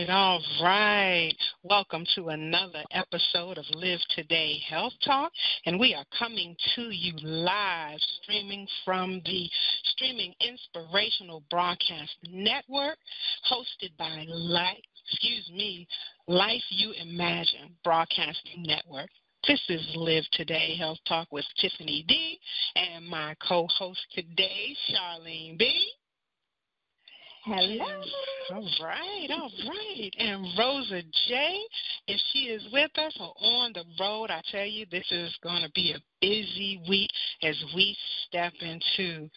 All right. Welcome to another episode of Live Today Health Talk, and we are coming to you live, streaming from the Streaming Inspirational Broadcast Network, hosted by Life You Imagine Broadcasting Network. This is Live Today Health Talk with Tiffany D, and my co-host today, Charlene B. Hello. All right. And Rosa J, if she is with us or on the road, I tell you, this is going to be a busy week as we step into,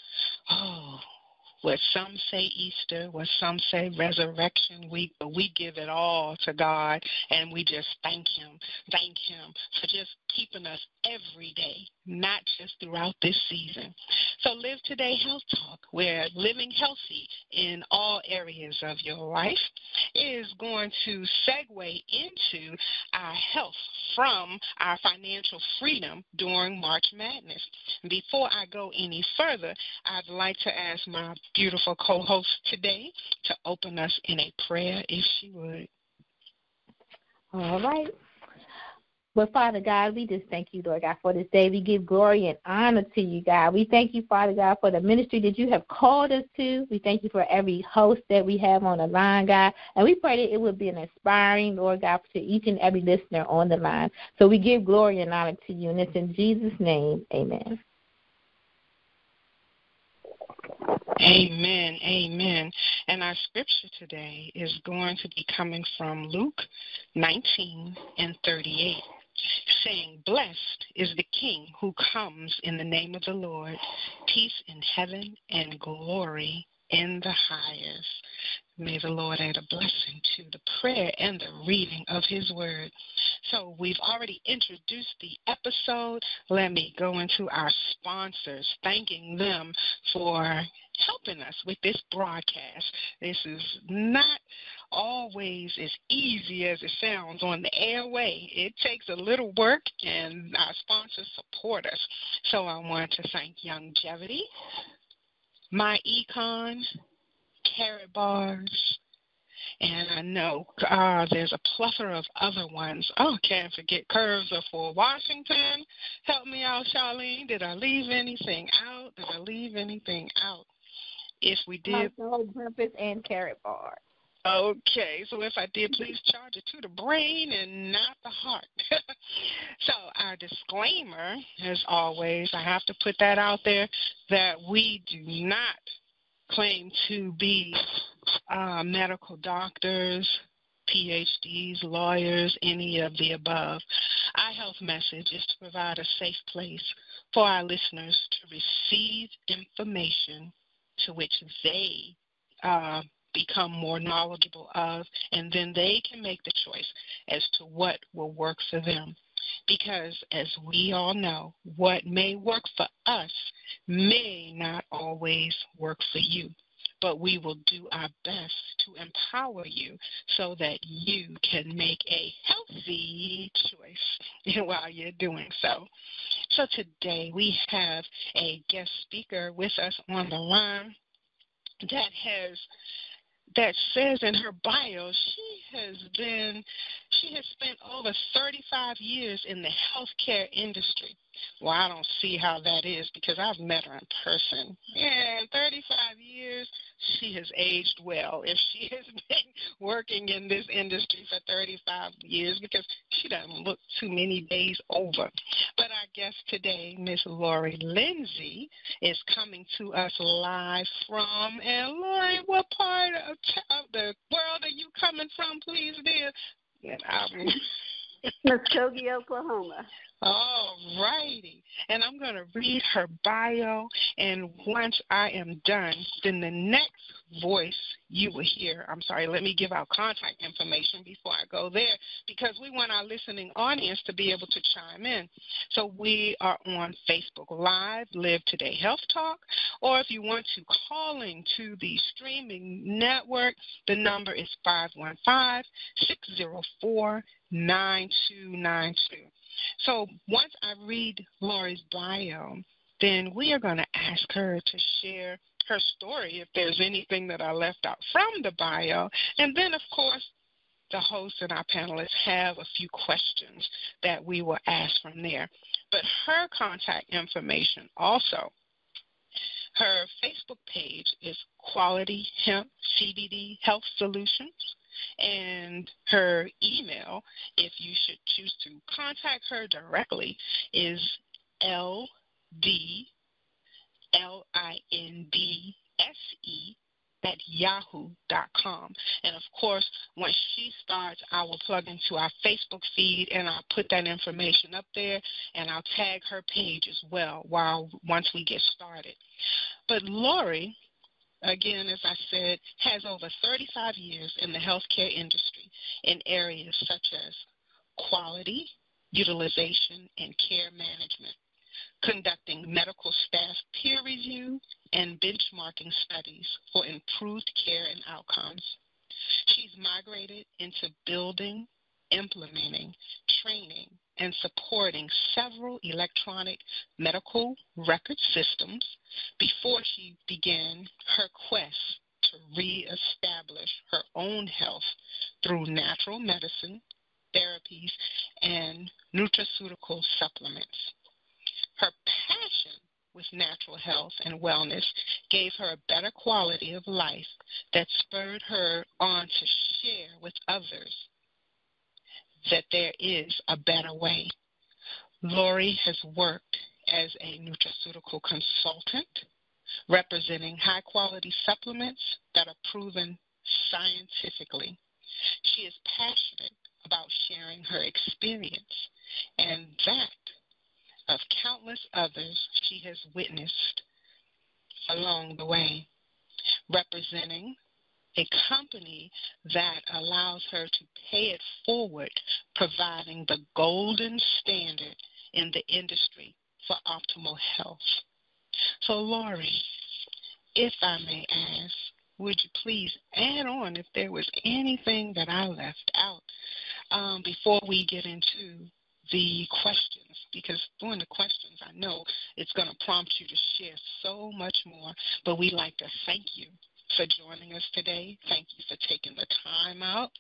what some say Easter, what some say Resurrection Week, but we give it all to God, and we just thank Him for just keeping us every day, not just throughout this season. So Live Today Health Talk, where living healthy in all areas of your life is going to segue into our health from our financial freedom during March Madness. Before I go any further, I'd like to ask my beautiful co-host today to open us in a prayer, if she would. All right. Well, Father God, we just thank you, Lord God, for this day. We give glory and honor to you, God. We thank you, Father God, for the ministry that you have called us to. We thank you for every host that we have on the line, God. And we pray that it will be an inspiring, Lord God, to each and every listener on the line. So we give glory and honor to you. And it's in Jesus' name, amen. Amen. And our scripture today is going to be coming from Luke 19:38, saying, "Blessed is the King who comes in the name of the Lord, peace in heaven and glory in the highest." May the Lord add a blessing to the prayer and the reading of His word. So we've already introduced the episode. Let me go into our sponsors, thanking them for helping us with this broadcast. This is not always as easy as it sounds on the airway. It takes a little work, and our sponsors support us. So I want to thank Longevity, My Econ, Carrot Bars, and I know there's a plethora of other ones. Can't forget Curves are for Washington. Help me out, Charlene. Did I leave anything out? If we did. Whole Purpose and Carrot Bar. Okay, so if I did, please charge it to the brain and not the heart. So our disclaimer, as always, I have to put that out there, that we do not claim to be medical doctors, PhDs, lawyers, any of the above. Our health message is to provide a safe place for our listeners to receive information to which they become more knowledgeable of, and then they can make the choice as to what will work for them. Because as we all know, what may work for us may not always work for you. But we will do our best to empower you so that you can make a healthy choice while you're doing so. So today we have a guest speaker with us on the line that says in her bio she has spent over 35 years in the healthcare industry. Well, I don't see how that is because I've met her in person. Yeah, 35 years, she has aged well if she has been working in this industry for 35 years, because she doesn't look too many days over. But our guest today, Miss Lori Lindsay, is coming to us live from, and Lori, what part of the world are you coming from, please, dear? Muskogee, Oklahoma. All righty. And I'm going to read her bio, and once I am done, then the next voice you will hear, let me give out contact information before I go there, because we want our listening audience to be able to chime in. So we are on Facebook Live, Live Today Health Talk, or if you want to call into the streaming network, the number is 515-604-9292. So once I read Lori's bio, then we are going to ask her to share her story if there's anything that I left out from the bio. And then, of course, the host and our panelists have a few questions that we will ask from there. But her contact information also, her Facebook page is Quality Hemp CBD Health Solutions. And her email, if you should choose to contact her directly, is ldlindsE@yahoo.com. And, of course, when she starts, I will plug into our Facebook feed, and I'll put that information up there, and I'll tag her page as well once we get started. But Lori, again, as I said, has over 35 years in the healthcare industry in areas such as quality, utilization, and care management, conducting medical staff peer review and benchmarking studies for improved care and outcomes. She's migrated into building, implementing, training, and supporting several electronic medical record systems before she began her quest to reestablish her own health through natural medicine, therapies, and nutraceutical supplements. Her passion with natural health and wellness gave her a better quality of life that spurred her on to share with others that there is a better way. Lori has worked as a nutraceutical consultant, representing high-quality supplements that are proven scientifically. She is passionate about sharing her experience and that of countless others she has witnessed along the way, representing a company that allows her to pay it forward, providing the golden standard in the industry for optimal health. So, Lori, if I may ask, would you please add on if there was anything that I left out before we get into the questions? Because during the questions, I know it's going to prompt you to share so much more, but we'd like to thank you for joining us today. Thank you for taking the time out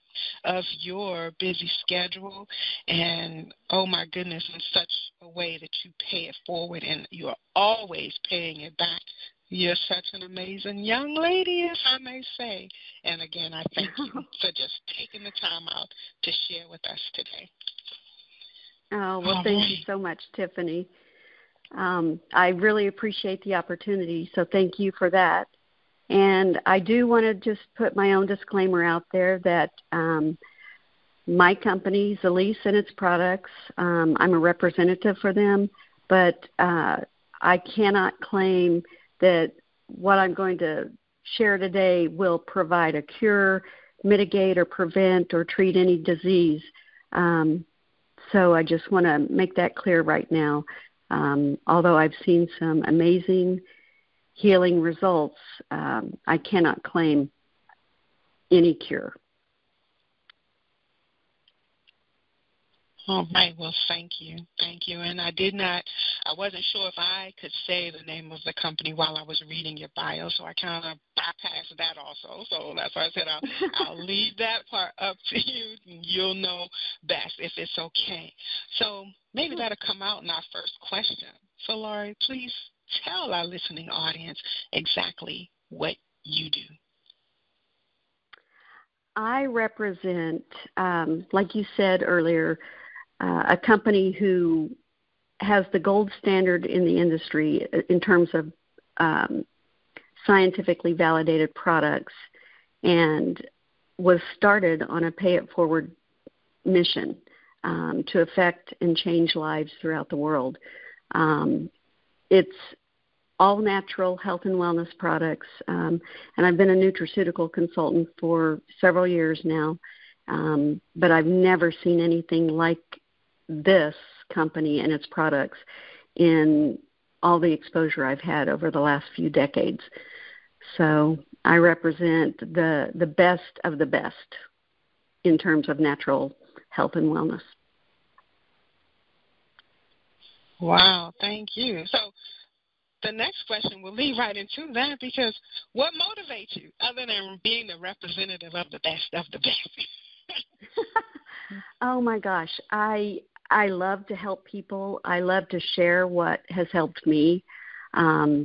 of your busy schedule, and oh my goodness, in such a way that you pay it forward and you're always paying it back. You're such an amazing young lady, if I may say. And again, I thank you for just taking the time out to share with us today. Oh, well, thank you so much, Tiffany. I really appreciate the opportunity, so thank you for that. And I do want to just put my own disclaimer out there that my company, Zalise and its products, I'm a representative for them, but I cannot claim that what I'm going to share today will provide a cure, mitigate, or prevent or treat any disease. So I just want to make that clear right now. Although I've seen some amazing healing results, I cannot claim any cure. All right. Well, thank you. Thank you. And I wasn't sure if I could say the name of the company while I was reading your bio, so I kind of bypassed that also. So that's why I said I'll leave that part up to you, and you'll know best if it's okay. So maybe that'll come out in our first question. So, Laurie, please tell our listening audience exactly what you do. I represent, like you said earlier, a company who has the gold standard in the industry in terms of scientifically validated products, and was started on a pay-it-forward mission to affect and change lives throughout the world. It's all natural health and wellness products, and I've been a nutraceutical consultant for several years now, but I've never seen anything like this company and its products in all the exposure I've had over the last few decades. So I represent the best of the best in terms of natural health and wellness. Wow, thank you. So the next question will lead right into that, because what motivates you other than being the representative of the best of the best? Oh, my gosh. I love to help people. I love to share what has helped me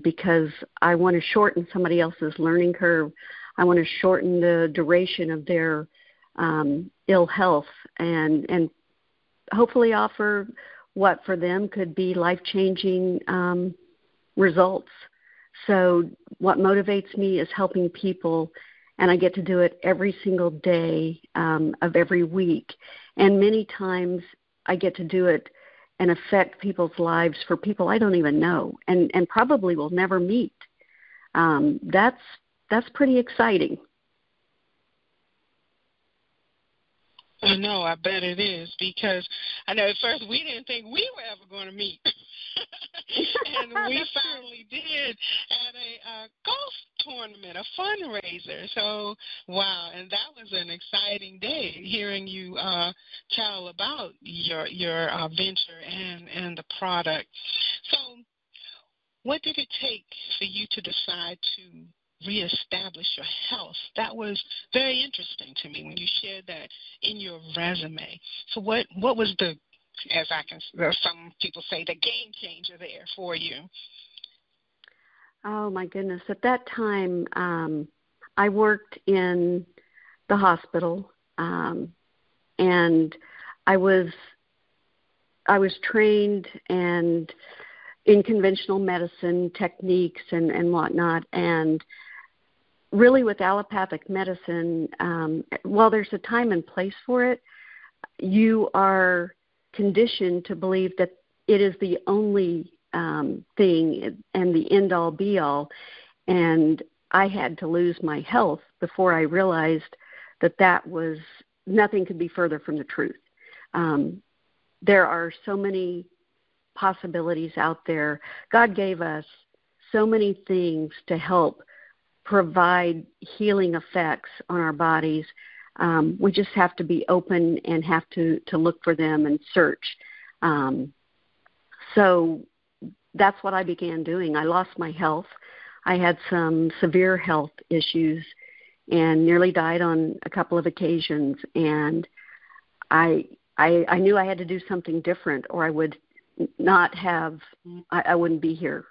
because I want to shorten somebody else's learning curve. I want to shorten the duration of their ill health and hopefully offer what for them could be life-changing results. So what motivates me is helping people, and I get to do it every single day of every week. And many times I get to do it and affect people's lives for people I don't even know and probably will never meet. That's pretty exciting. I know, I bet it is, because I know at first we didn't think we were ever going to meet. And we finally did at a golf tournament, a fundraiser. So, wow, and that was an exciting day, hearing you tell about your venture and the product. So what did it take for you to decide to reestablish your health? That was very interesting to me when you shared that in your resume. So what was the, some people say, the game changer there for you? Oh, my goodness. At that time, I worked in the hospital, and I was trained and in conventional medicine techniques and whatnot, and really with allopathic medicine, while there's a time and place for it, you are conditioned to believe that it is the only thing and the end-all, be-all. And I had to lose my health before I realized that was nothing could be further from the truth. There are so many possibilities out there. God gave us so many things to help provide healing effects on our bodies. We just have to be open and have to look for them and search. So that's what I began doing. I lost my health. I had some severe health issues and nearly died on a couple of occasions. And I knew I had to do something different, or I would not have, I wouldn't be here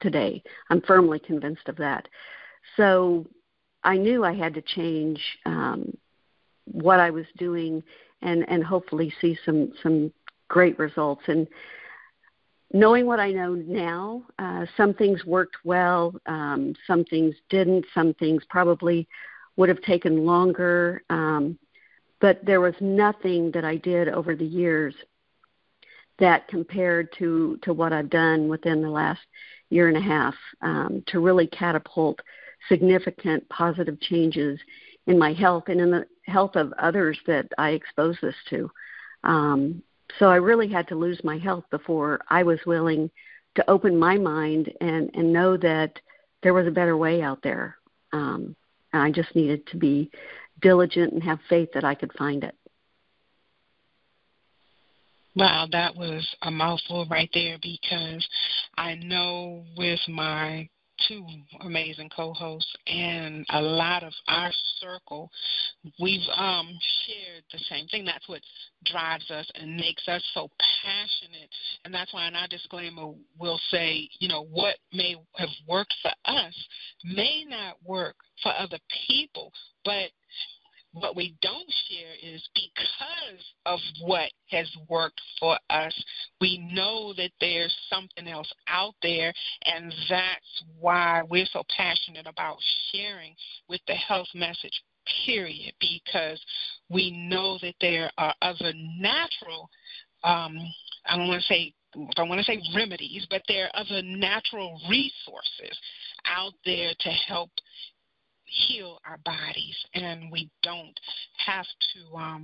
today. I'm firmly convinced of that. So I knew I had to change what I was doing and hopefully see some great results. And knowing what I know now, some things worked well, some things didn't, some things probably would have taken longer, but there was nothing that I did over the years that compared to what I've done within the last year and a half to really catapult significant positive changes in my health and in the health of others that I expose this to. So I really had to lose my health before I was willing to open my mind and know that there was a better way out there. And I just needed to be diligent and have faith that I could find it. Wow, that was a mouthful right there, because I know with my two amazing co-hosts and a lot of our circle, we've shared the same thing. That's what drives us and makes us so passionate. And that's why in our disclaimer we'll say, what may have worked for us may not work for other people, but what we don't share is because of what has worked for us, we know that there's something else out there, and that's why we're so passionate about sharing with the health message, period, because we know that there are other natural, I don't want to say remedies, but there are other natural resources out there to help heal our bodies, and we don't have to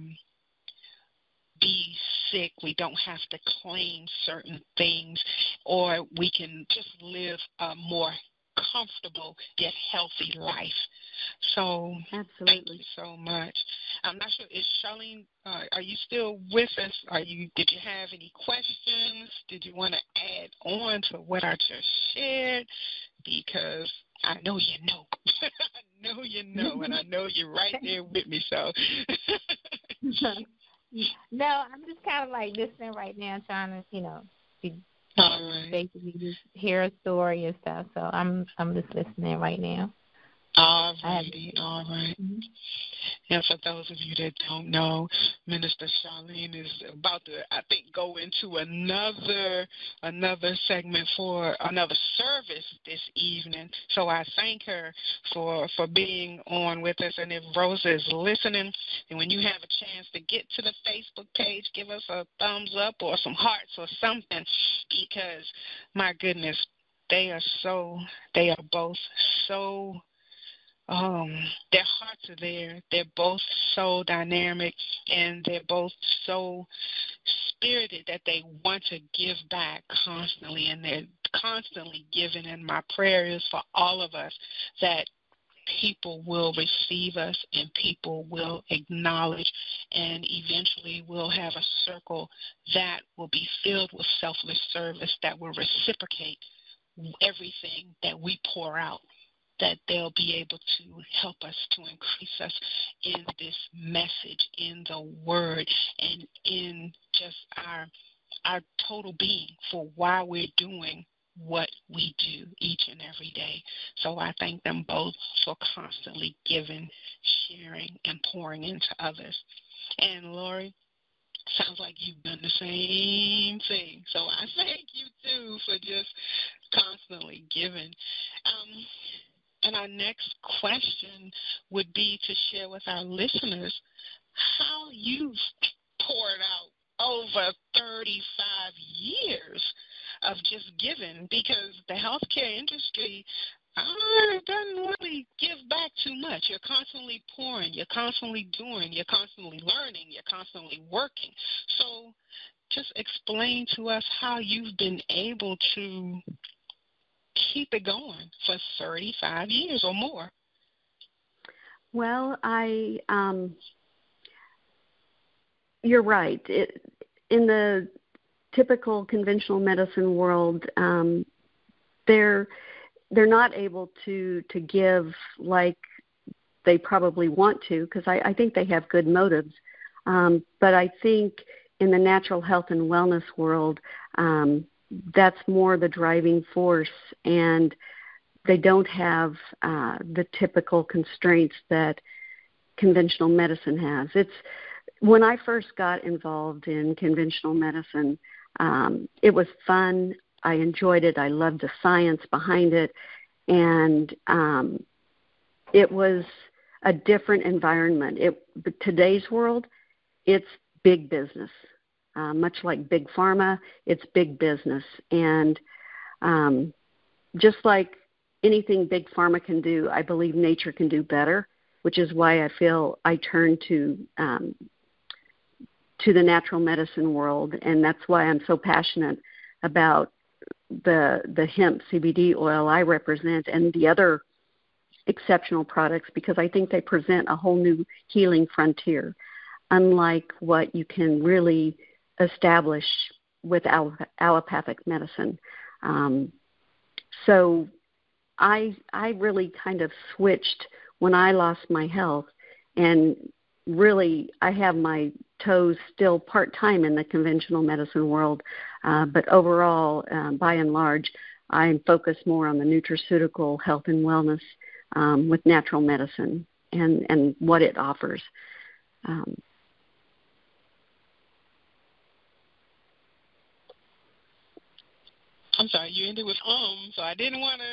be sick. We don't have to claim certain things, or we can just live a more comfortable yet healthy life. So Absolutely. Thank you so much. I'm not sure, is Charlene, are you still with us? Did you have any questions? Did you want to add on to what I just shared? Because I know you know. I know you know, and I know you're right there with me. So, no, I'm just kind of like listening right now, trying to, basically just hear a story and stuff. So I'm just listening right now. All righty. Mm-hmm. And for those of you that don't know, Minister Charlene is about to, I think, go into another segment for another service this evening. So I thank her for being on with us. And if Rosa is listening, and when you have a chance to get to the Facebook page, give us a thumbs up or some hearts or something, because, my goodness, they are both so their hearts are there. They're both so dynamic, and they're both so spirited that they want to give back constantly, and they're constantly giving. And my prayer is for all of us that people will receive us and people will acknowledge, and eventually we'll have a circle that will be filled with selfless service that will reciprocate everything that we pour out, that they'll be able to help us to increase us in this message, in the word, and in just our total being for why we're doing what we do each and every day. So I thank them both for constantly giving, sharing, and pouring into others. And Lori, sounds like you've done the same thing. So I thank you, too, for just constantly giving. And our next question would be to share with our listeners how you've poured out over 35 years of just giving, because the healthcare industry doesn't really give back too much. You're constantly pouring, you're constantly doing, you're constantly learning, you're constantly working. So just explain to us how you've been able to keep it going for 35 years or more. Well, you're right. In the typical conventional medicine world, they're not able to give like they probably want to, because I think they have good motives. But I think in the natural health and wellness world, that's more the driving force, and they don't have the typical constraints that conventional medicine has. When I first got involved in conventional medicine, it was fun. I enjoyed it. I loved the science behind it, and it was a different environment. Today's world, it's big business. Much like big pharma, it's big business. And just like anything big pharma can do, I believe nature can do better, which is why I feel I turn to the natural medicine world, and that's why I'm so passionate about the hemp CBD oil I represent and the other exceptional products, because I think they present a whole new healing frontier, unlike what you can really establish with allopathic medicine. So I really kind of switched when I lost my health, and really I have my toes still part-time in the conventional medicine world, but overall, by and large, I'm focused more on the nutraceutical health and wellness with natural medicine and what it offers. I'm sorry, you ended with so I didn't want to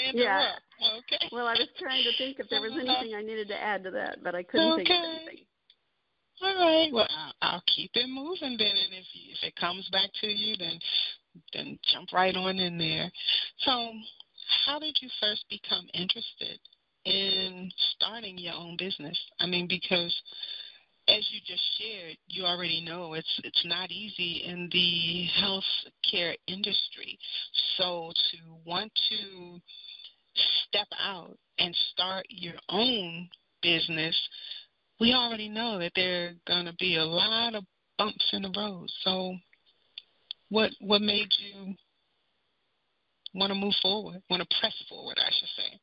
interrupt. Yeah. Okay. Well, I was trying to think if there was anything I needed to add to that, but I couldn't think of anything. All right. Well, I'll keep it moving then, and if it comes back to you, then jump right on in there. So, how did you first become interested in starting your own business? I mean, because as you just shared, you already know it's not easy in the healthcare industry. So to want to step out and start your own business, we already know that there are going to be a lot of bumps in the road. So what made you want to move forward, want to press forward, I should say?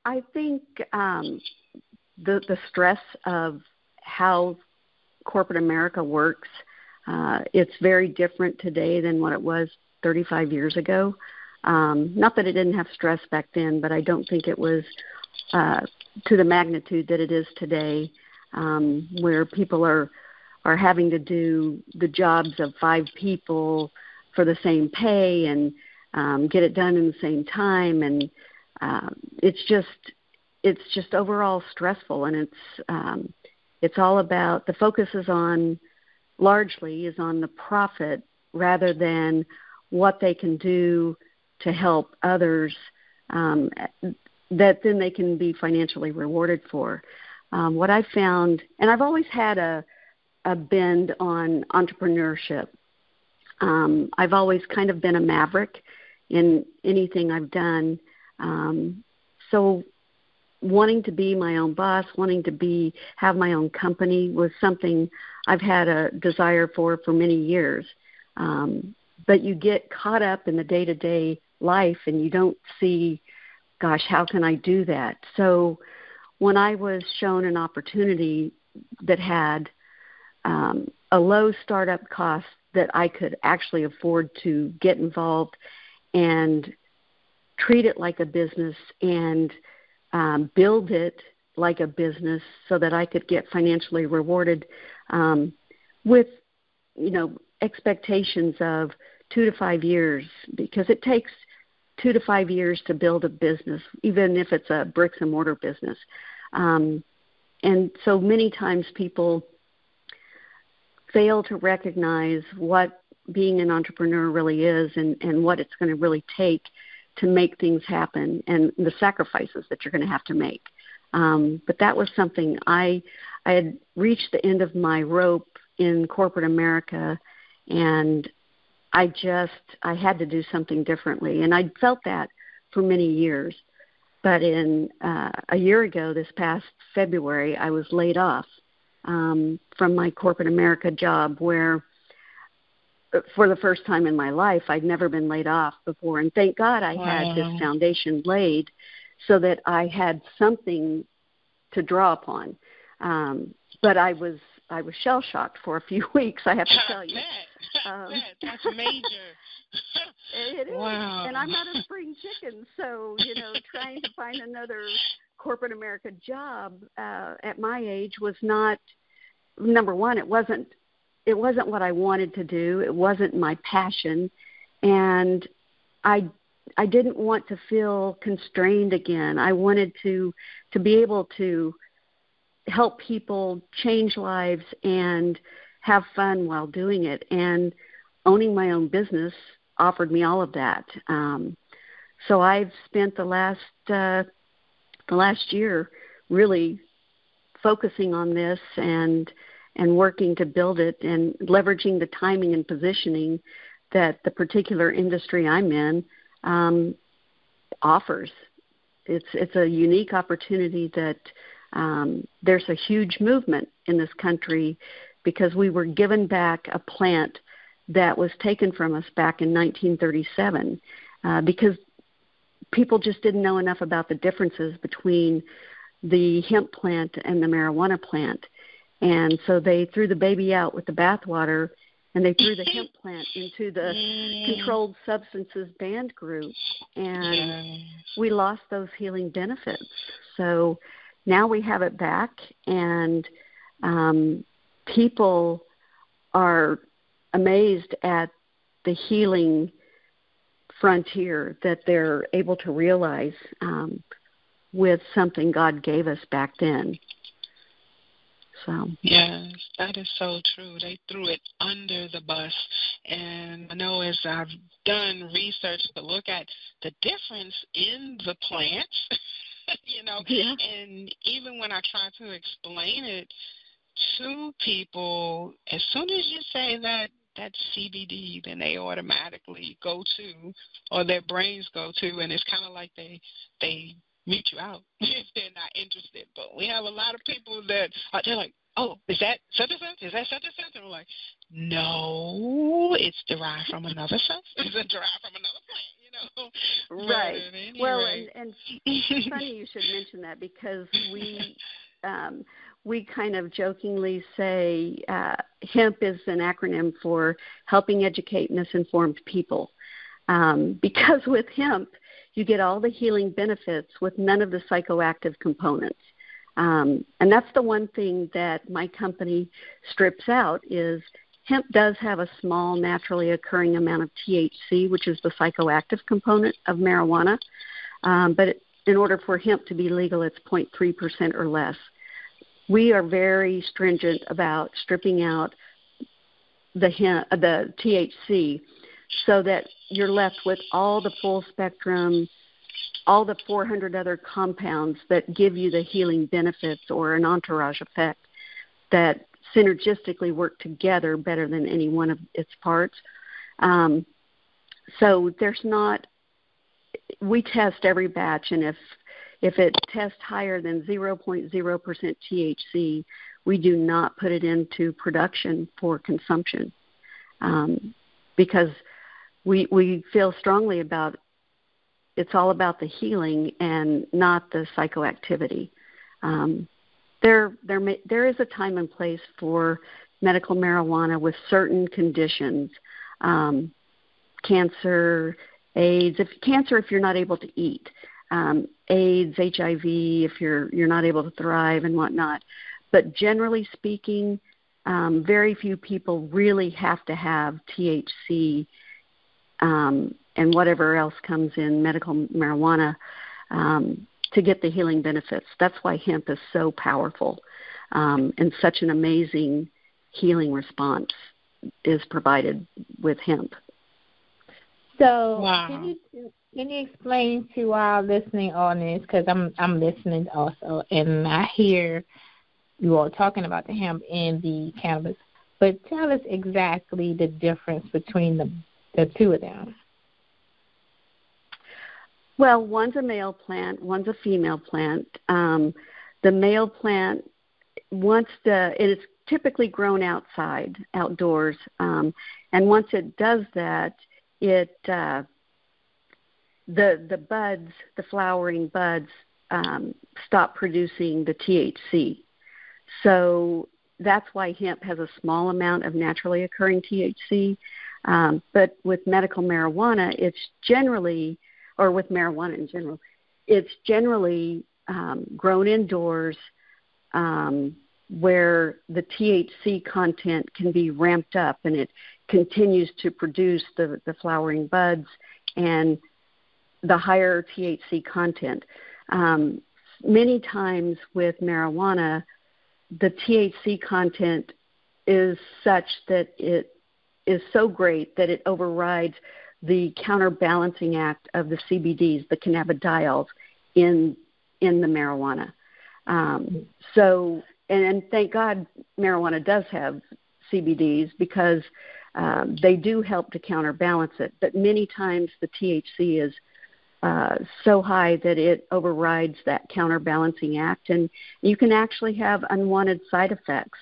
I think the stress of how corporate America works, it's very different today than what it was 35 years ago. Not that it didn't have stress back then, but I don't think it was to the magnitude that it is today, where people are having to do the jobs of 5 people for the same pay and get it done in the same time, and it's just overall stressful, and it's all about, the focus is largely on the profit rather than what they can do to help others that then they can be financially rewarded for. What I found, and I've always had a bend on entrepreneurship. I've always kind of been a maverick in anything I've done. So wanting to be my own boss, wanting to have my own company was something I've had a desire for many years. But you get caught up in the day-to-day life and you don't see, gosh, how can I do that? So when I was shown an opportunity that had a low startup cost that I could actually afford to get involved and treat it like a business and build it like a business so that I could get financially rewarded with, expectations of 2 to 5 years, because it takes 2 to 5 years to build a business, even if it's a bricks and mortar business. And so many times people fail to recognize what being an entrepreneur really is and what it's going to really take to make things happen and the sacrifices that you're going to have to make. But that was something I had reached the end of my rope in corporate America, and I had to do something differently. And I'd felt that for many years. But a year ago, this past February, I was laid off from my corporate America job, where for the first time in my life, I'd never been laid off before. And thank God I had this foundation laid so that I had something to draw upon. But I was shell-shocked for a few weeks, I have to tell you. That's major. It is. Wow. And I'm not a spring chicken, so, trying to find another corporate America job at my age was not, number one, it wasn't what I wanted to do. It wasn't my passion. And I didn't want to feel constrained again. I wanted to be able to help people change lives and have fun while doing it. And owning my own business offered me all of that. So I've spent the last year really focusing on this and working to build it and leveraging the timing and positioning that the particular industry I'm in offers. It's a unique opportunity that there's a huge movement in this country because we were given back a plant that was taken from us back in 1937 because people just didn't know enough about the differences between the hemp plant and the marijuana plant. And so they threw the baby out with the bathwater, and they threw the hemp plant into the controlled substances banned group, and we lost those healing benefits. So now we have it back, and people are amazed at the healing frontier that they're able to realize with something God gave us back then. So yes, that is so true. They threw it under the bus, and I know as I've done research to look at the difference in the plants, and even when I try to explain it to people, as soon as you say that CBD, then they automatically go to, or their brains go to, and it's kind of like they mute you out if they're not interested. But we have a lot of people that they're like, oh, is that such and such? Is that such and such? And we're like, no, it's derived from another substance. It's derived from another plant, Right. Anyway. Well, and it's funny you should mention that because we kind of jokingly say HEMP is an acronym for Helping Educate Misinformed People. Because with hemp, you get all the healing benefits with none of the psychoactive components. And that's the one thing that my company strips out is hemp does have a small naturally occurring amount of THC, which is the psychoactive component of marijuana. But in order for hemp to be legal, it's 0.3% or less. We are very stringent about stripping out the THC so that you're left with all the full spectrum, all the 400 other compounds that give you the healing benefits or an entourage effect that synergistically work together better than any one of its parts. So we test every batch, and if it tests higher than 0.0% THC, we do not put it into production for consumption because we feel strongly about it's all about the healing and not the psychoactivity. There is a time and place for medical marijuana with certain conditions, cancer, AIDS. If you're not able to eat, AIDS, HIV, if you're not able to thrive and whatnot. But generally speaking, very few people really have to have THC and whatever else comes in medical marijuana to get the healing benefits. That's why hemp is so powerful and such an amazing healing response is provided with hemp. So wow. Can you explain to our listening audience, because I'm listening also, and I hear you all talking about the hemp and the cannabis, but tell us exactly the difference between the two of them. Well, one's a male plant, one's a female plant. The male plant, and it's typically grown outdoors, and once it does that, the buds, the flowering buds, stop producing the THC. So that's why hemp has a small amount of naturally occurring THC. But with medical marijuana, it's generally, or with marijuana in general, it's generally grown indoors where the THC content can be ramped up, and it continues to produce the flowering buds and the higher THC content. Many times with marijuana, the THC content is such that it is so great that it overrides the counterbalancing act of the CBDs, the cannabidiols, in the marijuana. So, and thank God marijuana does have CBDs, because they do help to counterbalance it. But many times the THC is so high that it overrides that counterbalancing act, and you can actually have unwanted side effects,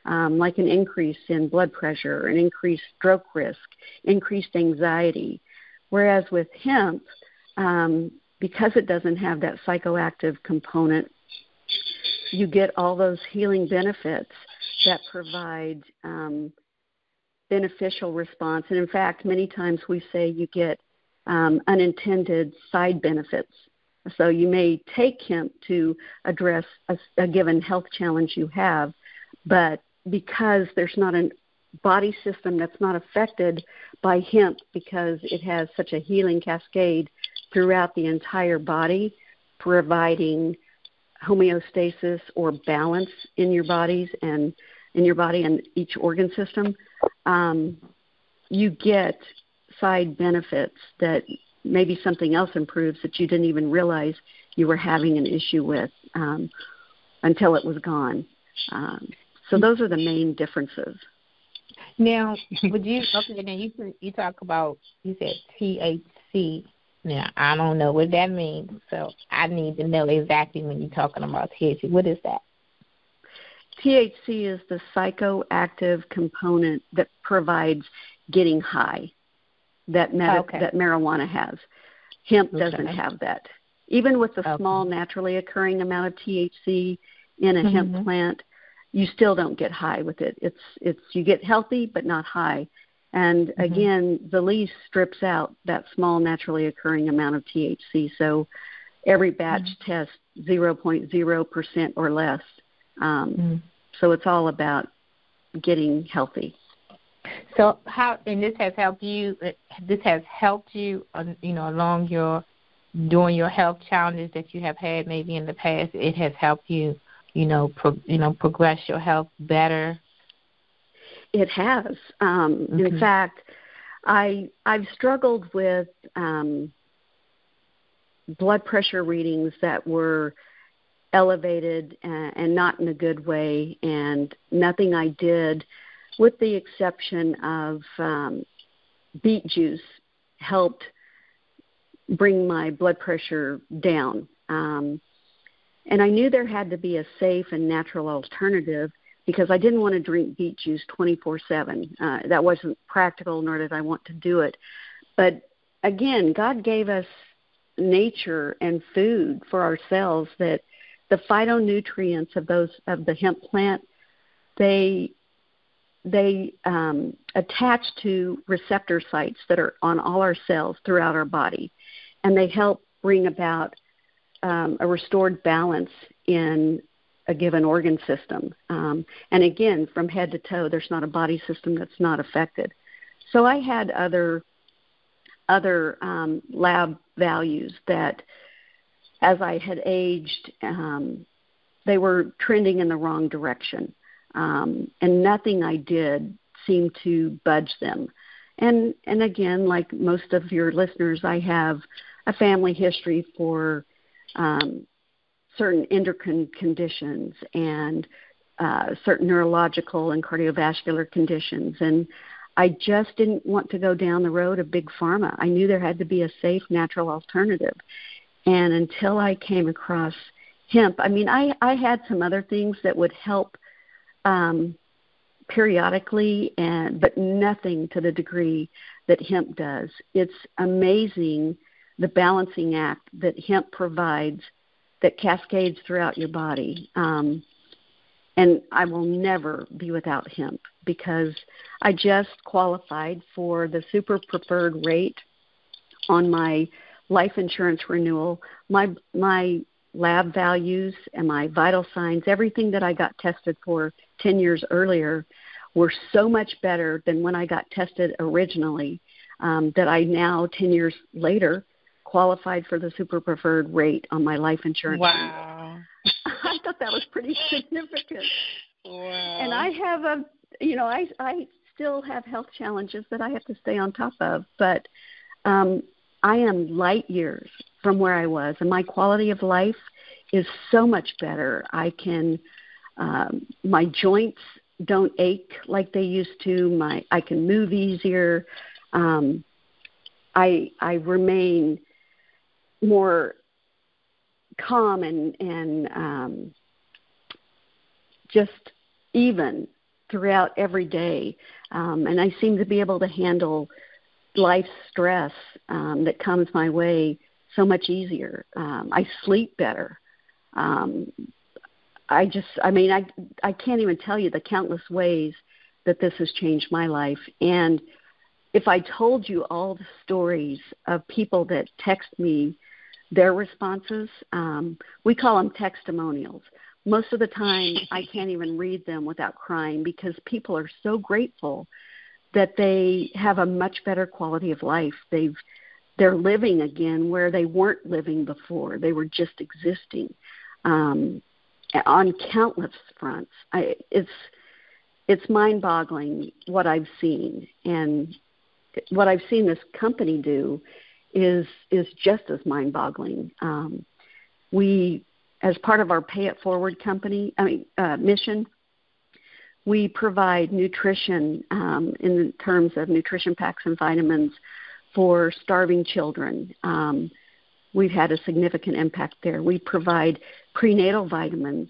like an increase in blood pressure, an increased stroke risk, increased anxiety. Whereas with hemp, because it doesn't have that psychoactive component, you get all those healing benefits that provide beneficial response. And in fact, many times we say you get unintended side benefits. So you may take hemp to address a given health challenge you have, but because there's not a body system that's not affected by hemp, because it has such a healing cascade throughout the entire body, providing homeostasis or balance in your bodies and in your body and each organ system, you get side benefits that maybe something else improves that you didn't even realize you were having an issue with until it was gone. So those are the main differences. Now, would you, okay, now you talk about, you said THC. Now, I don't know what that means, so I need to know exactly when you're talking about THC. What is that? THC is the psychoactive component that provides getting high that marijuana has. Hemp doesn't have that. Even with the small naturally occurring amount of THC in a hemp plant, you still don't get high with it. It's you get healthy but not high. And again, the leaf strips out that small naturally occurring amount of THC. So every batch tests 0.0% or less. So it's all about getting healthy. So how, and this has helped you. This has helped you, along during your health challenges that you have had maybe in the past. It has helped you, progress your health better. It has. In fact, I've struggled with blood pressure readings that were elevated and not in a good way, and nothing I did, with the exception of beet juice, helped bring my blood pressure down. And I knew there had to be a safe and natural alternative, because I didn't want to drink beet juice 24/7. That wasn't practical, nor did I want to do it. But again, God gave us nature and food for ourselves, that the phytonutrients of the hemp plant, they attach to receptor sites that are on all our cells throughout our body, and they help bring about a restored balance in a given organ system. And again, from head to toe, there's not a body system that's not affected. So I had other lab values that, as I had aged, they were trending in the wrong direction. And nothing I did seemed to budge them. And again, like most of your listeners, I have a family history for certain endocrine conditions and certain neurological and cardiovascular conditions. And I just didn't want to go down the road of big pharma. I knew there had to be a safe, natural alternative. And until I came across hemp, I had some other things that would help periodically, but nothing to the degree that hemp does. It's amazing the balancing act that hemp provides that cascades throughout your body. And I will never be without hemp because I just qualified for the super preferred rate on my life insurance renewal. My lab values and my vital signs, everything that I got tested for 10 years earlier were so much better than when I got tested originally that I now, 10 years later, qualified for the super preferred rate on my life insurance renewal. I thought that was pretty significant. Wow. And I have I still have health challenges that I have to stay on top of, but I am light years from where I was, and my quality of life is so much better. I can, my joints don't ache like they used to. I can move easier. I remain more calm and just even throughout every day. And I seem to be able to handle life stress that comes my way so much easier. I sleep better. I can't even tell you the countless ways that this has changed my life. And if I told you all the stories of people that text me their responses, we call them testimonials. Most of the time, I can't even read them without crying because people are so grateful that they have a much better quality of life. They're living again where they weren't living before. They were just existing on countless fronts. It's mind-boggling what I've seen, and what I've seen this company do is just as mind-boggling. We, as part of our Pay It Forward mission, we provide nutrition in terms of nutrition packs and vitamins for starving children. We've had a significant impact there. We provide prenatal vitamins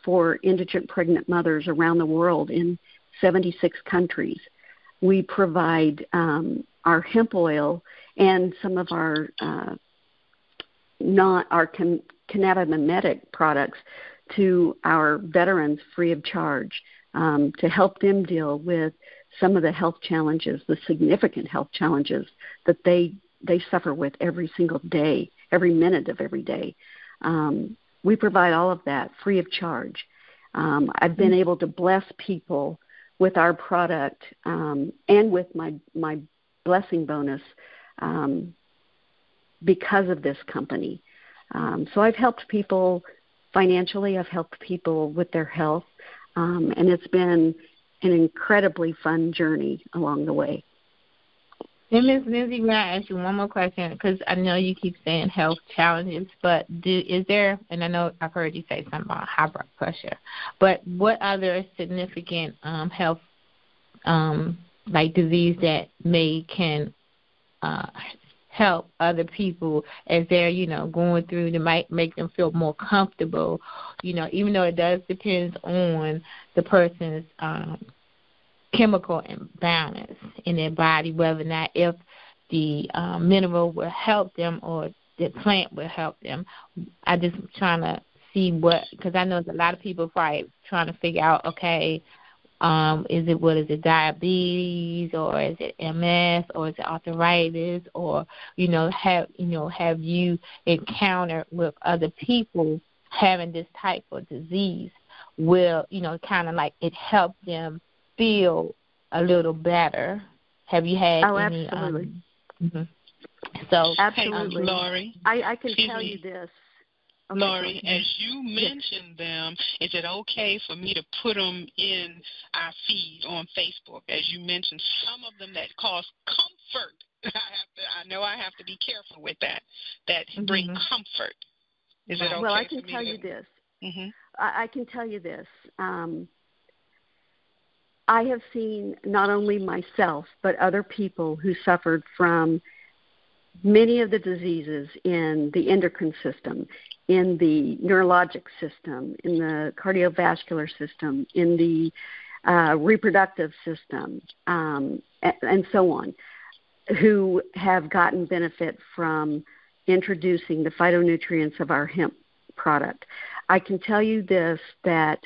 for indigent pregnant mothers around the world in 76 countries. We provide our hemp oil and some of our cannabinoid products to our veterans free of charge to help them deal with some of the health challenges, the significant health challenges that they suffer with every single day, every minute of every day. We provide all of that free of charge. I've been able to bless people with our product and with my blessing bonus because of this company. So I've helped people financially. I've helped people with their health. And it's been an incredibly fun journey along the way. And Ms. Lindsay, may I ask you one more question? Because I know you keep saying health challenges, but is there, and I know I've heard you say something about high blood pressure, but what other significant health, like disease that can help other people as they're, going through, that might make them feel more comfortable, even though it does depend on the person's chemical imbalance in their body, whether or not if the mineral will help them or the plant will help them. I just trying to see because I know there's a lot of people probably trying to figure out, okay, is it diabetes, or is it MS, or is it arthritis, or have you encountered with other people having this type of disease? Will kind of like it help them feel a little better? Have you had any? Absolutely. So absolutely, Lori. I can tell you this. Okay, Lori, as you mentioned them, is it okay for me to put them in our feed on Facebook? As you mentioned, some of them that cause comfort. I know I have to be careful with that bring comfort. Is it okay? Well, I can tell you this. Mm-hmm. I can tell you this. I have seen not only myself, but other people who suffered from many of the diseases in the endocrine system, in the neurologic system, in the cardiovascular system, in the reproductive system, and so on, who have gotten benefit from introducing the phytonutrients of our hemp product. I can tell you this, that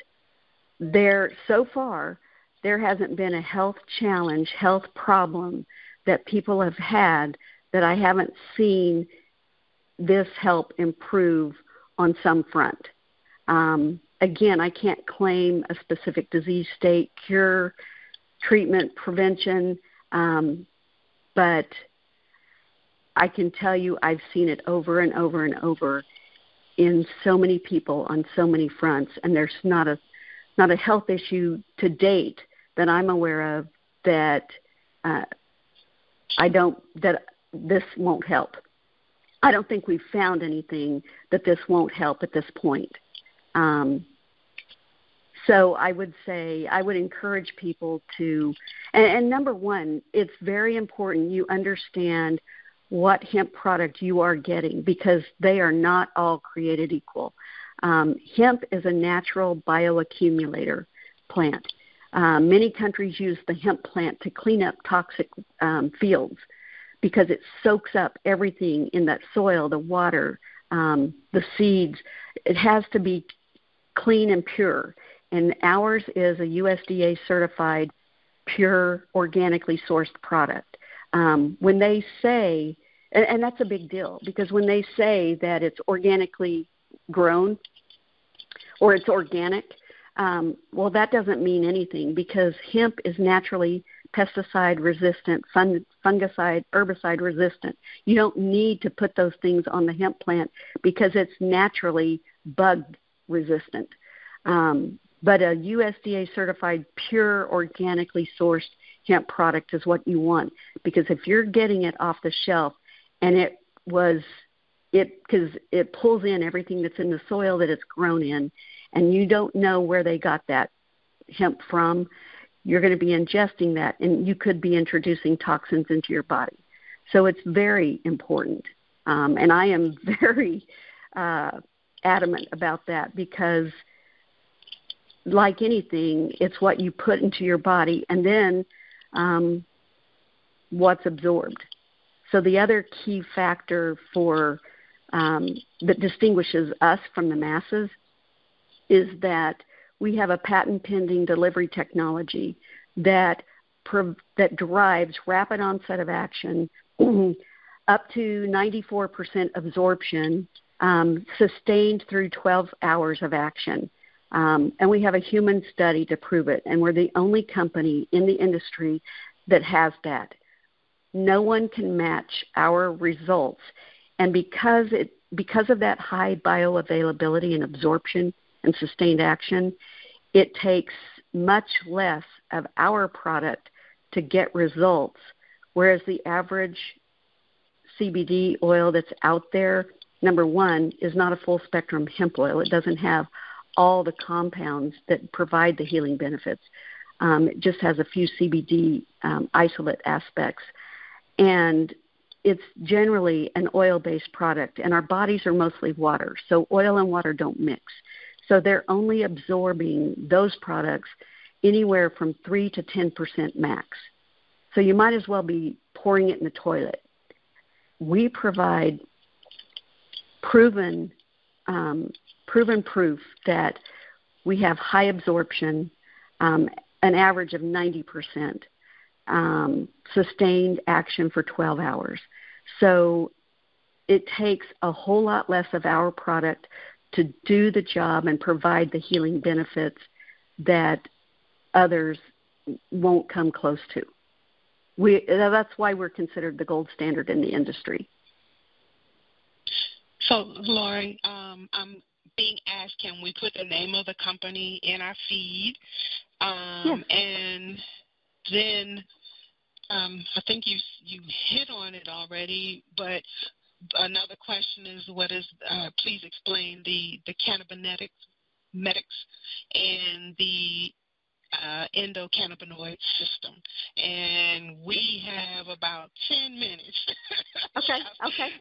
so far, there hasn't been a health challenge, health problem that people have had that I haven't seen this help improve on some front. Again, I can't claim a specific disease state, cure, treatment, prevention, but I can tell you I've seen it over and over and over in so many people on so many fronts, and there's not a health issue to date that I'm aware of that that this won't help. I don't think we've found anything that this won't help at this point. So I would say I would encourage people to, and number one, it's very important you understand what hemp product you are getting because they are not all created equal. Hemp is a natural bioaccumulator plant. Many countries use the hemp plant to clean up toxic fields because it soaks up everything in that soil, the water, the seeds. It has to be clean and pure. And ours is a USDA certified, pure, organically sourced product. When they say, and that's a big deal, because when they say that it's organically grown or it's organic, well, that doesn't mean anything because hemp is naturally pesticide resistant, fungicide, herbicide resistant. You don't need to put those things on the hemp plant because it's naturally bug resistant. But a USDA certified, pure, organically sourced hemp product is what you want because if you're getting it off the shelf and because it pulls in everything that's in the soil that it's grown in, and you don't know where they got that hemp from, you're going to be ingesting that, and you could be introducing toxins into your body. So it's very important, and I am very adamant about that because, like anything, it's what you put into your body and then what's absorbed. So the other key factor that distinguishes us from the masses is that we have a patent-pending delivery technology that drives rapid onset of action, up to 94% absorption, sustained through 12 hours of action. And we have a human study to prove it, and we're the only company in the industry that has that. No one can match our results, and because of that high bioavailability and absorption and sustained action, it takes much less of our product to get results, whereas the average CBD oil that's out there, number one, is not a full-spectrum hemp oil. It doesn't have all the compounds that provide the healing benefits. It just has a few CBD isolate aspects. And it's generally an oil-based product, and our bodies are mostly water, so oil and water don't mix. So they're only absorbing those products anywhere from 3 to 10% max. So you might as well be pouring it in the toilet. We provide proven proof that we have high absorption, an average of 90%, sustained action for 12 hours. So it takes a whole lot less of our product to do the job and provide the healing benefits that others won't come close to. That's why we're considered the gold standard in the industry. So, Lori, I'm being asked, can we put the name of the company in our feed? Yes. And then I think you hit on it already, but another question is, please explain the cannabinoids and the endocannabinoid system. And we have about 10 minutes. Okay.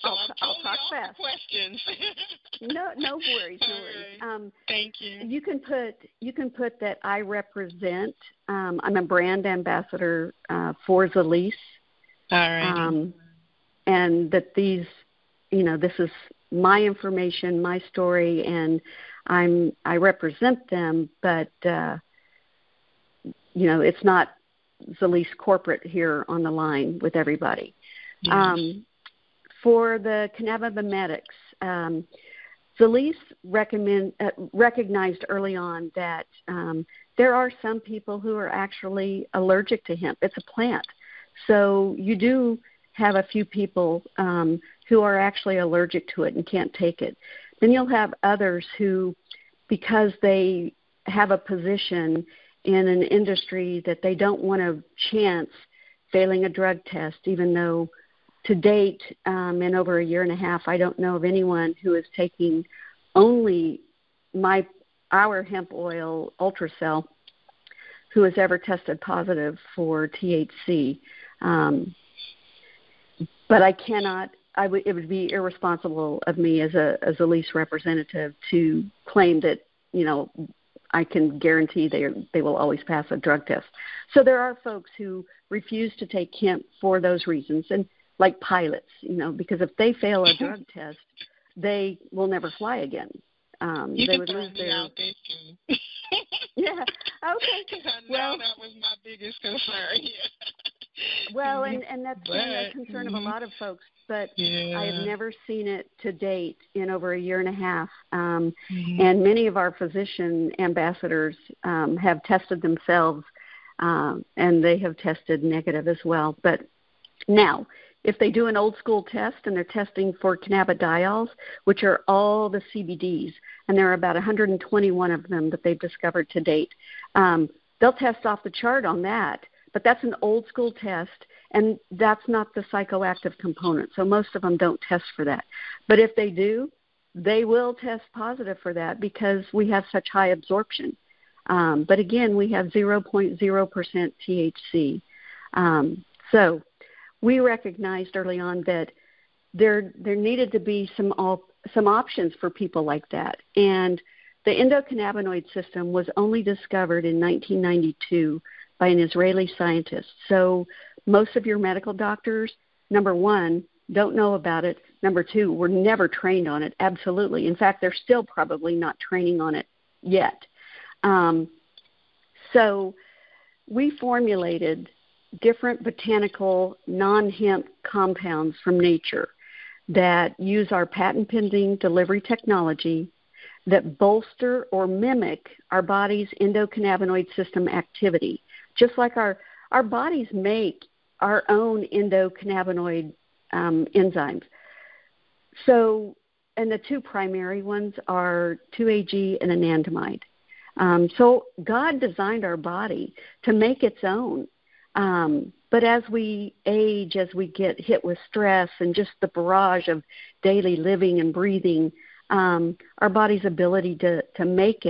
So I'll talk fast. Questions. No worries. Right. Thank you. You can put that I represent. I'm a brand ambassador for Zalise. All right. And that these, this is my information, my story, and I represent them, but it's not Zalise corporate here on the line with everybody. Yes. For the cannabimetics, Zalise recognized early on that there are some people who are actually allergic to hemp. It's a plant. So you do have a few people who are actually allergic to it and can't take it. Then you'll have others who, because they have a position in an industry that they don't want to chance failing a drug test, even though to date, in over a year and a half, I don't know of anyone who is taking only our hemp oil Ultracell who has ever tested positive for THC. But I cannot. It would be irresponsible of me as a lease representative to claim that I can guarantee they will always pass a drug test. So there are folks who refuse to take hemp for those reasons, and like pilots, because if they fail a drug test, they will never fly again. They would lose their. Out there too. Yeah. Okay. Well, that was my biggest concern. Yeah. Well, and that's been a concern of a lot of folks, but I have never seen it to date in over a year and a half. And many of our physician ambassadors have tested themselves, and they have tested negative as well. But now, if they do an old school test and they're testing for cannabidiols, which are all the CBDs, and there are about 121 of them that they've discovered to date, they'll test off the chart on that. But that's an old school test, and that's not the psychoactive component. So most of them don't test for that. But if they do, they will test positive for that because we have such high absorption. But again, we have 0.0% THC. So we recognized early on that there needed to be some options for people like that. And the endocannabinoid system was only discovered in 1992 by an Israeli scientist. So most of your medical doctors, number one, don't know about it. Number two, were never trained on it. Absolutely. In fact, they're still probably not training on it yet. So we formulated different botanical non-hemp compounds from nature that use our patent-pending delivery technology that bolster or mimic our body's endocannabinoid system activity. Just like our bodies make our own endocannabinoid enzymes. So, and the two primary ones are 2-AG and anandamide. So God designed our body to make its own. But as we age, as we get hit with stress and just the barrage of daily living and breathing, our body's ability to make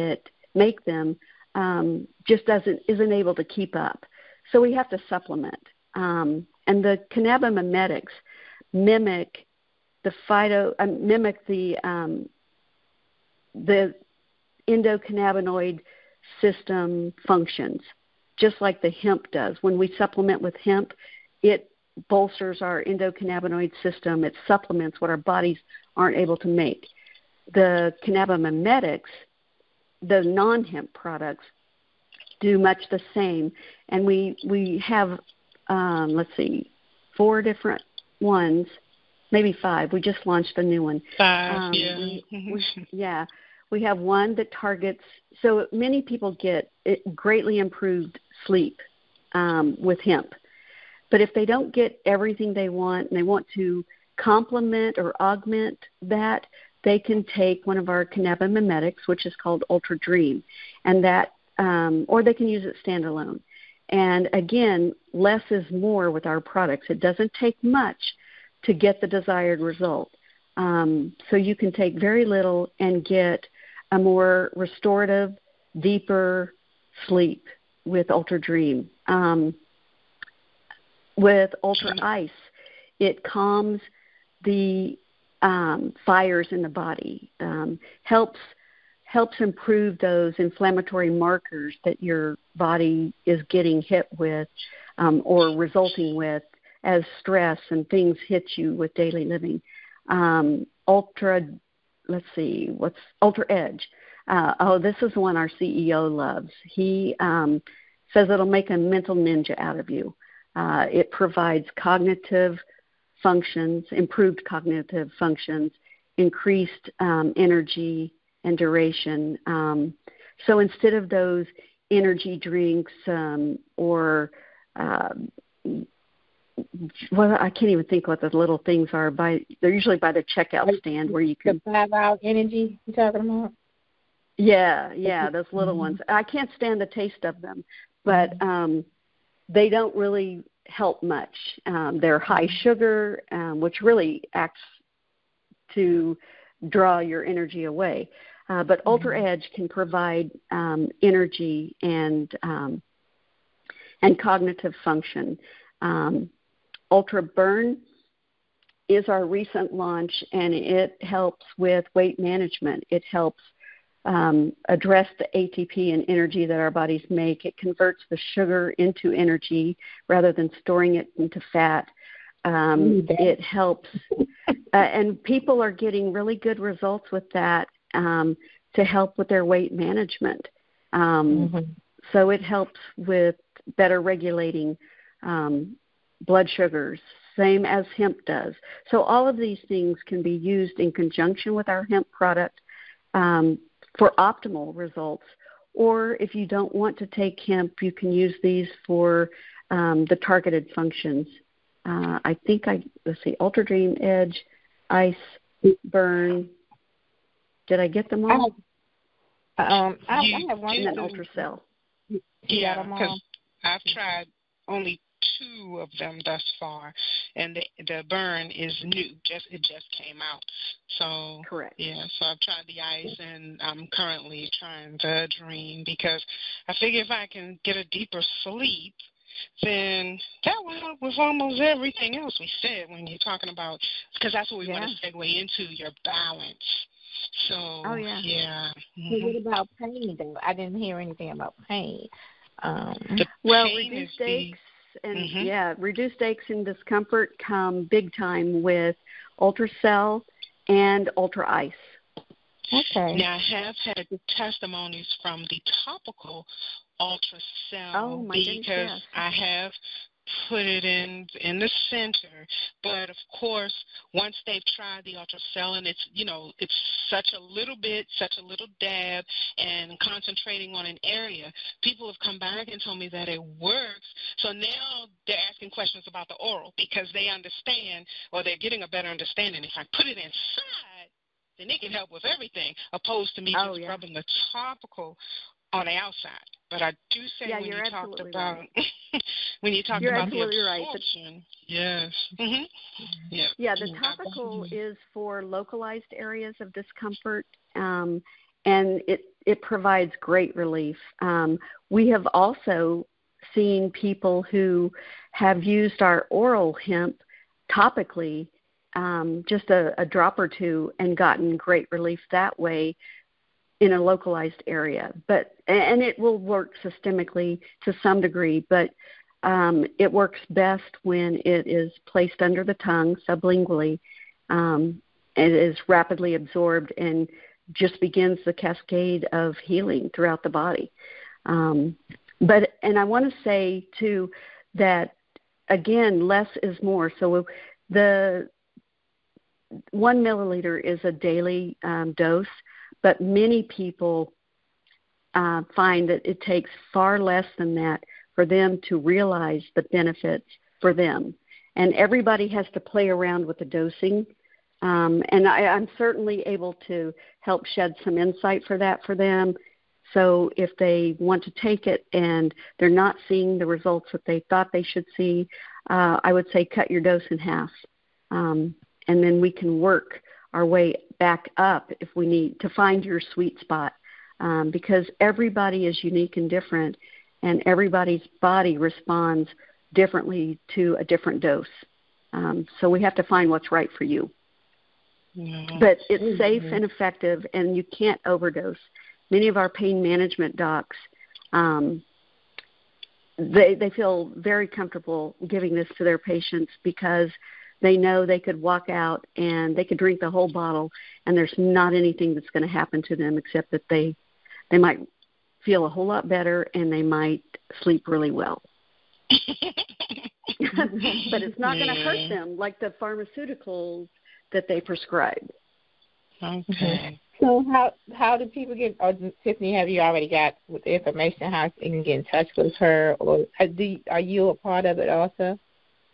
them just isn't able to keep up. So we have to supplement. And the cannabimetics mimic the endocannabinoid system functions, just like the hemp does. When we supplement with hemp, it bolsters our endocannabinoid system. It supplements what our bodies aren't able to make. The cannabimetics, the non-hemp products, do much the same. And we have, 4 different ones, maybe 5. We just launched a new one. 5, yeah. We have one that targets, so many people get greatly improved sleep with hemp. But if they don't get everything they want and they want to complement or augment that, they can take one of our cannabimetics, which is called Ultra Dream, and that, or they can use it standalone. And again, less is more with our products. It doesn't take much to get the desired result. So you can take very little and get a more restorative, deeper sleep with Ultra Dream. With Ultra Ice, it calms the fires in the body, helps improve those inflammatory markers that your body is getting hit with or resulting with as stress and things hit you with daily living. Ultra Edge. This is one our CEO loves. He says it'll make a mental ninja out of you. It provides cognitive functions, improved cognitive functions, increased energy and duration. So instead of those energy drinks or well, I can't even think what the little things are. They're usually by the checkout stand where you can. The 5-hour energy you're talking about? Yeah, those little ones. I can't stand the taste of them, but they don't really help much. They're high sugar, which really acts to draw your energy away. But Ultra Edge can provide energy and cognitive function. Ultra Burn is our recent launch, and it helps with weight management. It helps address the ATP and energy that our bodies make. It converts the sugar into energy rather than storing it into fat. It helps, and people are getting really good results with that to help with their weight management. So it helps with better regulating blood sugars, same as hemp does. So all of these things can be used in conjunction with our hemp product for optimal results. Or if you don't want to take hemp, you can use these for the targeted functions. Let's see, Ultra Dream, Edge, Ice, Burn. Did I get them all? I have one. And then Ultra Cell. Yeah, because I've tried only 2 of them thus far, and the Burn is new. It just came out. So correct. Yeah, so I've tried the Ice, and I'm currently trying the Dream because I figure if I can get a deeper sleep, then that will help with almost everything else we said when you're talking about, because that's what we want to segue into, your balance. So, yeah. What about pain, though? I didn't hear anything about pain. Reduced aches and reduced aches and discomfort come big time with Ultra Cell and Ultra Ice. Okay. Now, I have had testimonies from the topical Ultra Cell because I have put it in the center, but of course once they've tried the Ultra Cell, and it's such a little dab and concentrating on an area, people have come back and told me that it works. So now they're asking questions about the oral because they understand, or they're getting a better understanding. If I put it inside, then it can help with everything, opposed to me just rubbing the topical on the outside. But I do say when you talked about when you talked about the absorption, yes. Yeah, the topical is for localized areas of discomfort, and it provides great relief. We have also seen people who have used our oral hemp topically, just a drop or 2, and gotten great relief that way in a localized area. And it will work systemically to some degree, but it works best when it is placed under the tongue sublingually. It is rapidly absorbed and just begins the cascade of healing throughout the body. And I want to say too that, again, less is more. So the 1 milliliter is a daily dose, but many people find that it takes far less than that for them to realize the benefits for them. And everybody has to play around with the dosing. And I'm certainly able to help shed some insight for that for them. So if they want to take it and they're not seeing the results that they thought they should see, I would say cut your dose in half. And then we can work our way back up if we need to find your sweet spot, because everybody is unique and different, and everybody's body responds differently to a different dose. So we have to find what's right for you. But it's safe and effective, and you can't overdose. Many of our pain management docs, they feel very comfortable giving this to their patients because they know they could walk out and they could drink the whole bottle, and there's not anything that's going to happen to them except that they might feel a whole lot better, and they might sleep really well. But it's not going to hurt them like the pharmaceuticals that they prescribe. Okay. So how do people get, or Tiffany, have you already got with the information how they can get in touch with her, or are you a part of it also?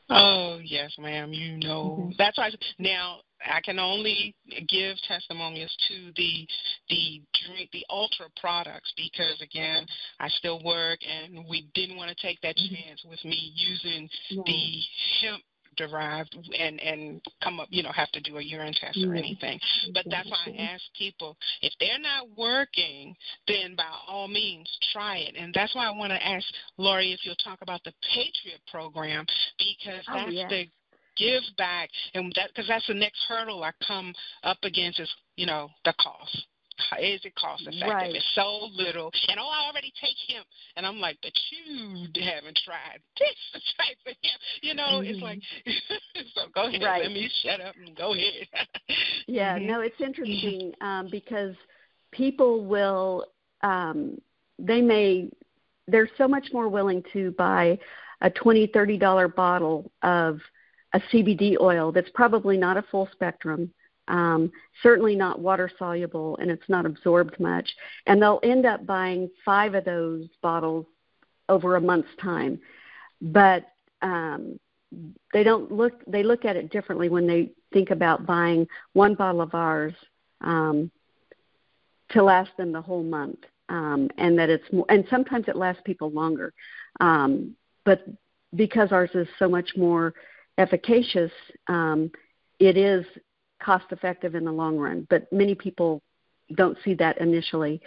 Oh, yes, ma'am. You know, that's why. Now, I can only give testimonies to the ultra products because, again, I still work, and we didn't want to take that chance with me using the hemp derived and come up, have to do a urine test or anything. But that's why I ask people, if they're not working, then by all means try it. And that's why I want to ask Lori if you'll talk about the Patriot program, because that's the give back, and because that's the next hurdle I come up against is, the cost. Is it cost effective? Right. It's so little. And, I already take hemp. And I'm like, but you haven't tried this type of hemp. It's like, so go ahead. Right. Let me shut up and go ahead. Yeah, no, it's interesting because people will, they're so much more willing to buy a $20, $30 bottle of a CBD oil that's probably not a full spectrum, certainly not water soluble, and it's not absorbed much. And they'll end up buying 5 of those bottles over a month's time. But they look at it differently when they think about buying 1 bottle of ours to last them the whole month. And that it's more, and sometimes it lasts people longer. But because ours is so much more efficacious, it is cost effective in the long run, but many people don't see that initially.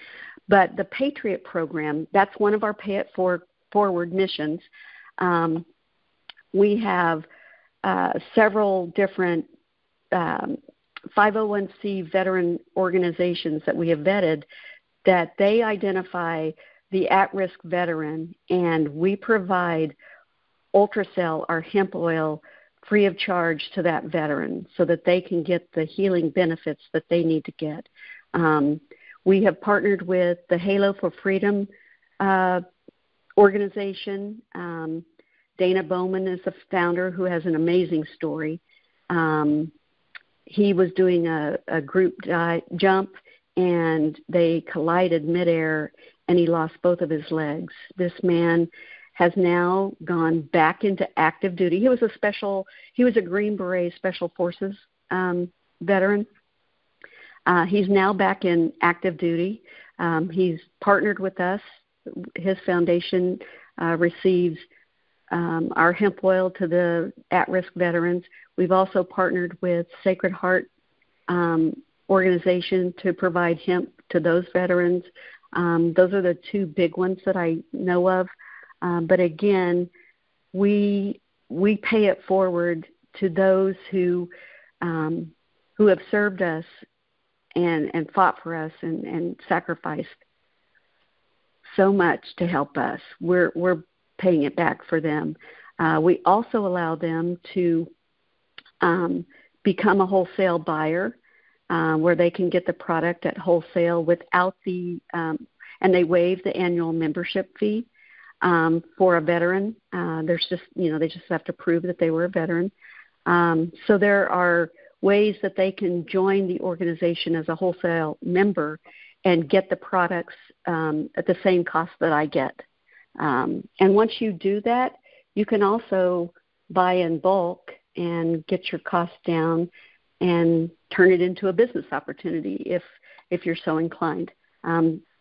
But the Patriot program, that's one of our Pay It Forward missions. We have several different 501c veteran organizations that we have vetted that they identify the at-risk veteran, and we provide Ultracell, our hemp oil, free of charge to that veteran so that they can get the healing benefits that they need to get. We have partnered with the Halo for Freedom organization. Dana Bowman is the founder, who has an amazing story. He was doing a group jump, and they collided midair, and he lost both of his legs. This man has now gone back into active duty. He was a Green Beret Special Forces veteran. He's now back in active duty. He's partnered with us. His foundation receives our hemp oil to the at-risk veterans. We've also partnered with Sacred Heart organization to provide hemp to those veterans. Those are the 2 big ones that I know of. But again, we pay it forward to those who have served us and fought for us and sacrificed so much to help us. We're paying it back for them. We also allow them to become a wholesale buyer, where they can get the product at wholesale without and they waive the annual membership fee. For a veteran, there's just, they just have to prove that they were a veteran. So there are ways that they can join the organization as a wholesale member and get the products at the same cost that I get. And once you do that, you can also buy in bulk and get your costs down and turn it into a business opportunity if you're so inclined.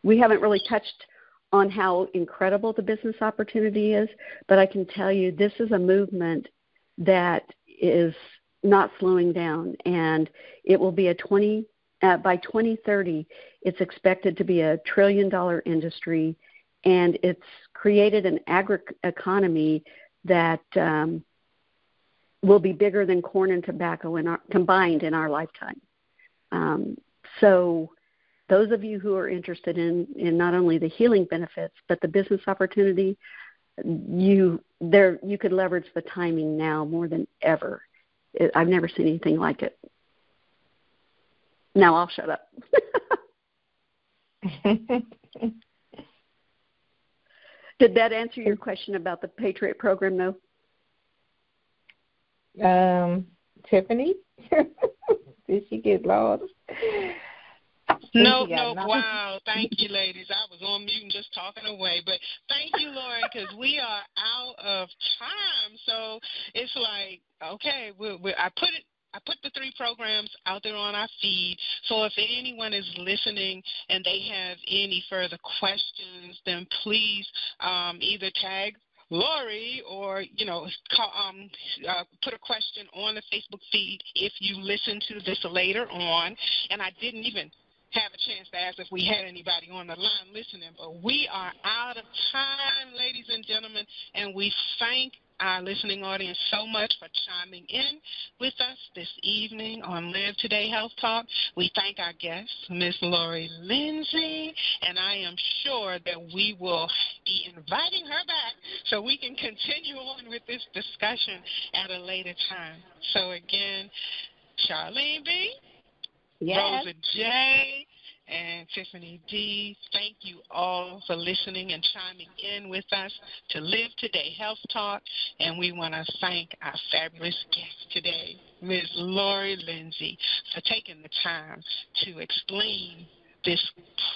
We haven't really touched on how incredible the business opportunity is, but I can tell you this is a movement that is not slowing down, and it will be by 2030, it's expected to be a $1 trillion industry, and it's created an agri-economy that will be bigger than corn and tobacco combined in our lifetime. So those of you who are interested in not only the healing benefits but the business opportunity, you could leverage the timing now more than ever. I've never seen anything like it. Now I'll shut up. Did that answer your question about the Patriot program, though? Tiffany? Did she get lost? No. Wow. Thank you, ladies. I was on mute and just talking away. But thank you, Lori, because we are out of time. So it's like, okay, I put the 3 programs out there on our feed. So if anyone is listening and they have any further questions, then please either tag Lori or, put a question on the Facebook feed if you listen to this later on. And I didn't even have a chance to ask if we had anybody on the line listening, but we are out of time, ladies and gentlemen, and we thank our listening audience so much for chiming in with us this evening on Live Today Health Talk. We thank our guest, Ms. Lori Lindsay, and I am sure that we will be inviting her back so we can continue on with this discussion at a later time. So again, Charlene B., yes. Rosa J., and Tiffany D., thank you all for listening and chiming in with us to Live Today Health Talk. And we want to thank our fabulous guest today, Ms. Lori Lindsay, for taking the time to explain this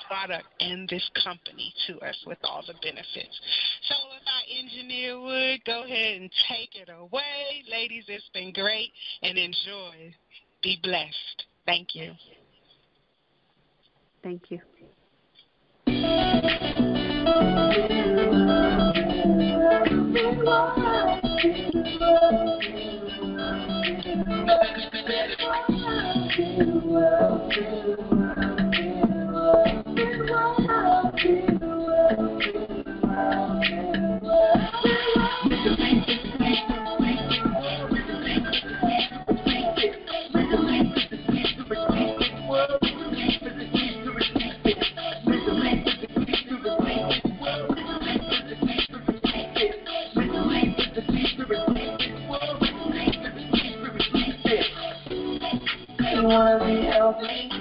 product and this company to us with all the benefits. So if our engineer would go ahead and take it away. Ladies, it's been great, and enjoy. Be blessed. Thank you. Thank you. You wanna be healthy?